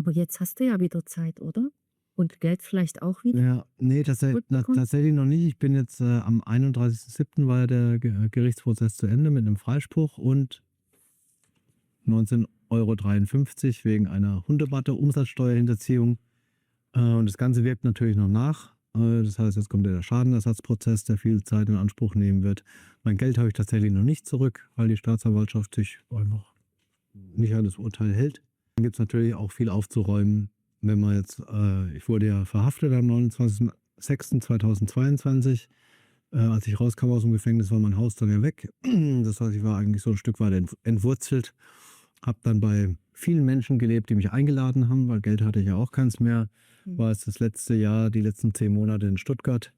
Aber jetzt hast du ja wieder Zeit, oder? Und Geld vielleicht auch wieder Ja, ne, zurückbekommen? tatsächlich noch nicht. Ich bin jetzt, am 31.07. war ja der Gerichtsprozess zu Ende mit einem Freispruch und 19,53 € wegen einer Hundematte, Umsatzsteuerhinterziehung. Und das Ganze wirkt natürlich noch nach. Das heißt, jetzt kommt ja der Schadenersatzprozess, der viel Zeit in Anspruch nehmen wird. Mein Geld habe ich tatsächlich noch nicht zurück, weil die Staatsanwaltschaft sich einfach nicht an das Urteil hält. Dann gibt es natürlich auch viel aufzuräumen, wenn man jetzt ich wurde ja verhaftet am 29.06.2022. Als ich rauskam aus dem Gefängnis, war mein Haus dann ja weg. Das heißt, ich war eigentlich so ein Stück weit entwurzelt. Habe dann bei vielen Menschen gelebt, die mich eingeladen haben, weil Geld hatte ich ja auch keins mehr. Mhm. War jetzt das letzte Jahr, die letzten 10 Monate in Stuttgart.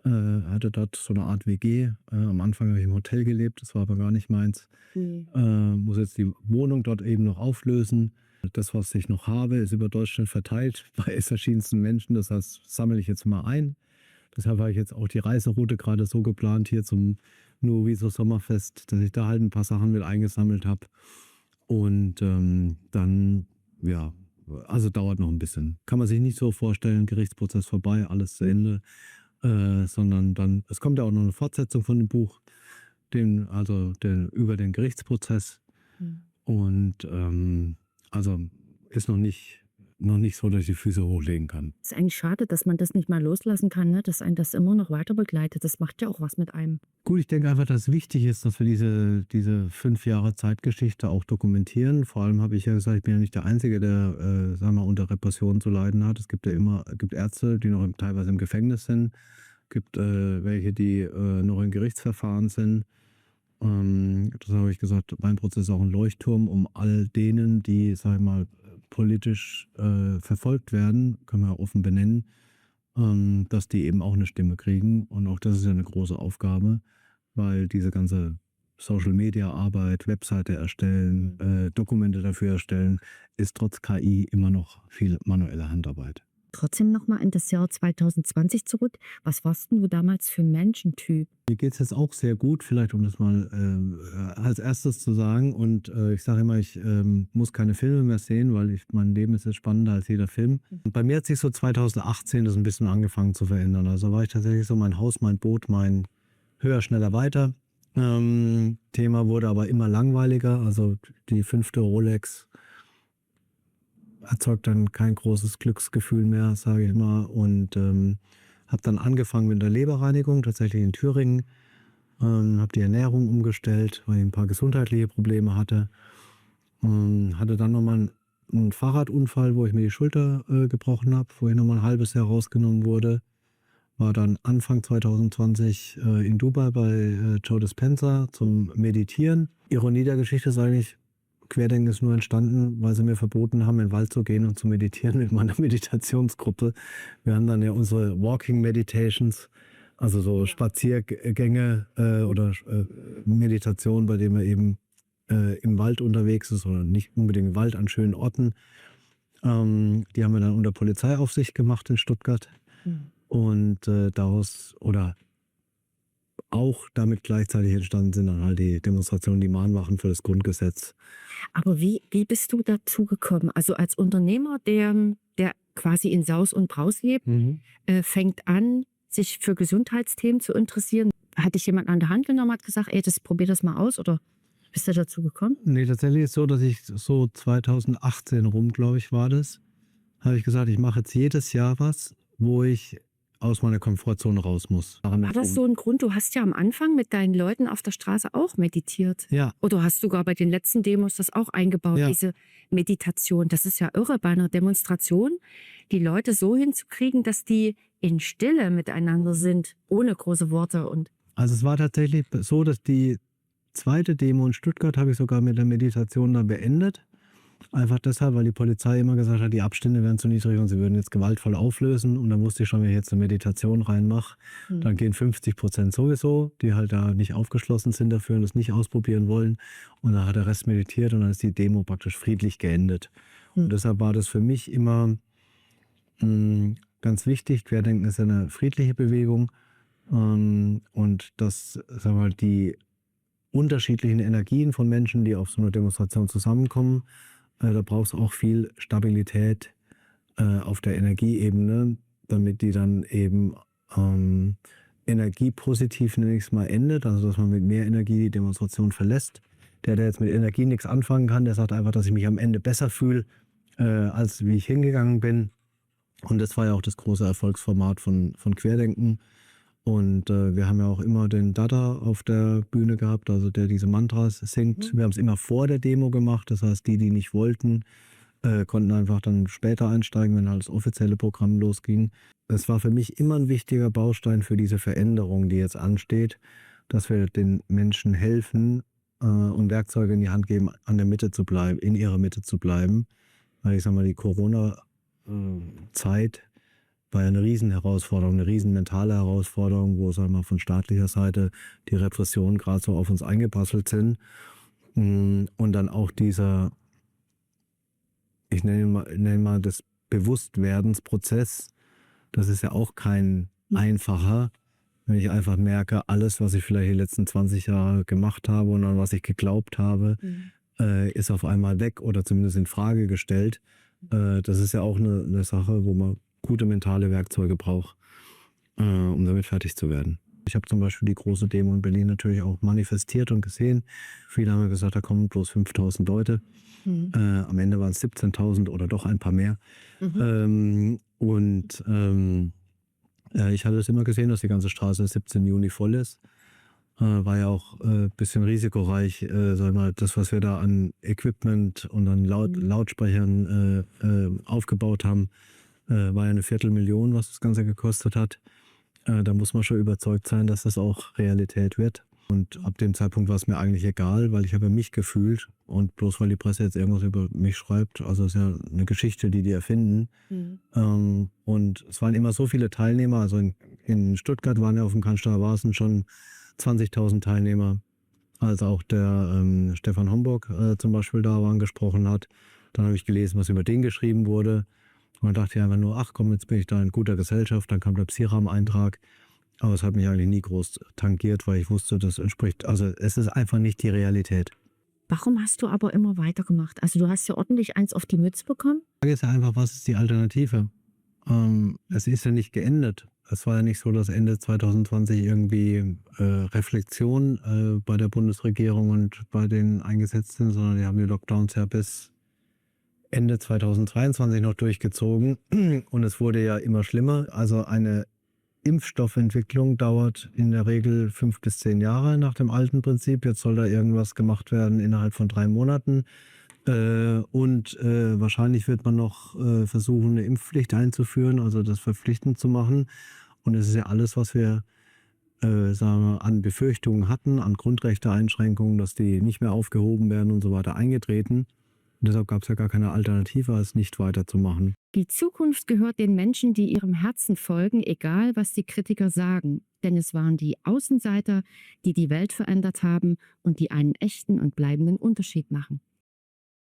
Hatte dort so eine Art WG. Am Anfang habe ich im Hotel gelebt, das war aber gar nicht meins. Mhm. Muss jetzt die Wohnung dort eben noch auflösen. Das, was ich noch habe, ist über Deutschland verteilt bei verschiedensten Menschen. Das heißt, sammle ich jetzt mal ein. Deshalb habe ich jetzt auch die Reiseroute gerade so geplant hier zum Nuoviso Sommerfest, dass ich da halt ein paar Sachen mit eingesammelt habe. Und dann, ja, also dauert noch ein bisschen. Kann man sich nicht so vorstellen, Gerichtsprozess vorbei, alles zu Ende, sondern dann, es kommt ja auch noch eine Fortsetzung von dem Buch, über den Gerichtsprozess. Mhm. Und also ist noch nicht so, dass ich die Füße hochlegen kann. Ist eigentlich schade, dass man das nicht mal loslassen kann, ne? Dass einen das immer noch weiter begleitet. Das macht ja auch was mit einem. Gut, ich denke einfach, dass es wichtig ist, dass wir diese 5 Jahre Zeitgeschichte auch dokumentieren. Vor allem habe ich ja gesagt, ich bin ja nicht der Einzige, der, sagen wir mal, unter Repression zu leiden hat. Es gibt ja gibt Ärzte, die noch teilweise im Gefängnis sind. Gibt welche, die noch in Gerichtsverfahren sind. Das habe ich gesagt, mein Prozess ist auch ein Leuchtturm, um all denen, die, sage ich mal, politisch verfolgt werden, können wir ja offen benennen, dass die eben auch eine Stimme kriegen. Und auch das ist ja eine große Aufgabe, weil diese ganze Social-Media-Arbeit, Webseite erstellen, Dokumente dafür erstellen, ist trotz KI immer noch viel manuelle Handarbeit. Trotzdem noch mal in das Jahr 2020 zurück. Was warst 'n du damals für 'n Menschentyp? Mir geht es jetzt auch sehr gut, vielleicht um das mal als erstes zu sagen. Und ich sage immer, ich muss keine Filme mehr sehen, weil mein Leben ist jetzt spannender als jeder Film. Und bei mir hat sich so 2018 das ein bisschen angefangen zu verändern. Also war ich tatsächlich so mein Haus, mein Boot, mein höher, schneller, weiter. Thema wurde aber immer langweiliger. Also die 5. Rolex erzeugt dann kein großes Glücksgefühl mehr, sage ich mal. Und habe dann angefangen mit der Leberreinigung, tatsächlich in Thüringen. Habe die Ernährung umgestellt, weil ich ein paar gesundheitliche Probleme hatte. Hatte dann nochmal einen Fahrradunfall, wo ich mir die Schulter gebrochen habe, wo ich nochmal ein halbes Jahr rausgenommen wurde. War dann Anfang 2020 in Dubai bei Joe Dispenza zum Meditieren. Ironie der Geschichte ist eigentlich, Querdenken ist nur entstanden, weil sie mir verboten haben, in den Wald zu gehen und zu meditieren mit meiner Meditationsgruppe. Wir haben dann ja unsere Walking Meditations, also so Spaziergänge oder Meditation, bei denen man eben im Wald unterwegs ist oder nicht unbedingt im Wald, an schönen Orten. Die haben wir dann unter Polizeiaufsicht gemacht in Stuttgart. Mhm. Und daraus oder auch damit gleichzeitig entstanden sind dann halt die Demonstrationen, die Mahnwachen für das Grundgesetz. Aber wie bist du dazu gekommen? Also, als Unternehmer, der quasi in Saus und Braus lebt, Mhm. fängt an, sich für Gesundheitsthemen zu interessieren. Hat dich jemand an der Hand genommen, hat gesagt: „Ey, probier das mal aus“, oder bist du dazu gekommen? Ne, tatsächlich ist es so, dass ich so 2018 rum, glaube ich, war das, habe ich gesagt, ich mache jetzt jedes Jahr was, wo ich aus meiner Komfortzone raus muss. War das so ein Grund? Du hast ja am Anfang mit deinen Leuten auf der Straße auch meditiert. Ja, Oder hast sogar bei den letzten Demos das auch eingebaut, ja. diese Meditation. Das ist ja irre, bei einer Demonstration die Leute so hinzukriegen, dass die in Stille miteinander sind, ohne große Worte und Also, es war tatsächlich so, dass die zweite Demo in Stuttgart habe ich sogar mit der Meditation dann beendet. Einfach deshalb, weil die Polizei immer gesagt hat, die Abstände wären zu niedrig und sie würden jetzt gewaltvoll auflösen. Und dann wusste ich schon, wenn ich jetzt eine Meditation reinmache, Mhm. dann gehen 50% sowieso, die halt da nicht aufgeschlossen sind dafür und das nicht ausprobieren wollen. Und dann hat der Rest meditiert und dann ist die Demo praktisch friedlich geendet. Und deshalb war das für mich immer ganz wichtig. Querdenken ist ja eine friedliche Bewegung. Und dass, sagen wir mal, die unterschiedlichen Energien von Menschen, die auf so einer Demonstration zusammenkommen, Da braucht es auch viel Stabilität auf der Energieebene, damit die dann eben energiepositiv nächstes Mal endet, also dass man mit mehr Energie die Demonstration verlässt. Der jetzt mit Energie nichts anfangen kann, der sagt einfach, dass ich mich am Ende besser fühle, als wie ich hingegangen bin. Und das war ja auch das große Erfolgsformat von Querdenken. Und wir haben ja auch immer den Dada auf der Bühne gehabt, also der diese Mantras singt. Wir haben es immer vor der Demo gemacht, das heißt, die nicht wollten, konnten einfach dann später einsteigen, wenn halt das offizielle Programm losging. Es war für mich immer ein wichtiger Baustein für diese Veränderung, die jetzt ansteht, dass wir den Menschen helfen und Werkzeuge in die Hand geben, an der Mitte zu bleiben, in ihrer Mitte zu bleiben. Weil ich sage mal, die Corona-Zeit war ja eine Riesenherausforderung, eine riesen mentale Herausforderung, wo, sagen wir mal, von staatlicher Seite die Repressionen gerade so auf uns eingeprasselt sind. Und dann auch dieser, ich nenne mal das Bewusstwerdensprozess, das ist ja auch kein einfacher, wenn ich einfach merke, alles, was ich vielleicht die letzten 20 Jahre gemacht habe und an was ich geglaubt habe, ist auf einmal weg oder zumindest in Frage gestellt. Das ist ja auch eine Sache, wo man gute mentale Werkzeuge braucht, um damit fertig zu werden. Ich habe zum Beispiel die große Demo in Berlin natürlich auch manifestiert und gesehen. Viele haben gesagt, da kommen bloß 5.000 Leute. Am Ende waren es 17.000 oder doch ein paar mehr. Ich hatte es immer gesehen, dass die ganze Straße 17. Juni voll ist. War ja auch ein bisschen risikoreich, sag mal, das, was wir da an Equipment und an Lautsprechern aufgebaut haben, war ja eine Viertelmillion, was das Ganze gekostet hat. Da muss man schon überzeugt sein, dass das auch Realität wird. Und ab dem Zeitpunkt war es mir eigentlich egal, weil ich habe mich gefühlt und bloß weil die Presse jetzt irgendwas über mich schreibt, also es ist ja eine Geschichte, die erfinden. Und es waren immer so viele Teilnehmer, also in Stuttgart waren ja auf dem Cannstatter Wasen schon 20.000 Teilnehmer, als auch der Stefan Homburg zum Beispiel da war und gesprochen hat. Dann habe ich gelesen, was über den geschrieben wurde. Und dann dachte ich einfach nur, ach komm, jetzt bin ich da in guter Gesellschaft. Dann kam der Psiram-Eintrag. Aber es hat mich eigentlich nie groß tangiert, weil ich wusste, das entspricht, also es ist einfach nicht die Realität. Warum hast du aber immer weitergemacht? Also du hast ja ordentlich eins auf die Mütze bekommen. Die Frage ist ja einfach, was ist die Alternative? Es ist ja nicht geendet. Es war ja nicht so, dass Ende 2020 irgendwie Reflexion bei der Bundesregierung und bei den Eingesetzten, sondern die haben die Lockdowns ja bis Ende 2023 noch durchgezogen. Und es wurde ja immer schlimmer. Also eine Impfstoffentwicklung dauert in der Regel 5 bis 10 Jahre nach dem alten Prinzip. Jetzt soll da irgendwas gemacht werden innerhalb von 3 Monaten. Wahrscheinlich wird man noch versuchen, eine Impfpflicht einzuführen, also das verpflichtend zu machen. Und es ist ja alles, was wir sagen wir, an Befürchtungen hatten, an Grundrechteeinschränkungen, dass die nicht mehr aufgehoben werden und so weiter, eingetreten. Und deshalb gab es ja gar keine Alternative, als nicht weiterzumachen. Die Zukunft gehört den Menschen, die ihrem Herzen folgen, egal was die Kritiker sagen. Denn es waren die Außenseiter, die die Welt verändert haben und die einen echten und bleibenden Unterschied machen.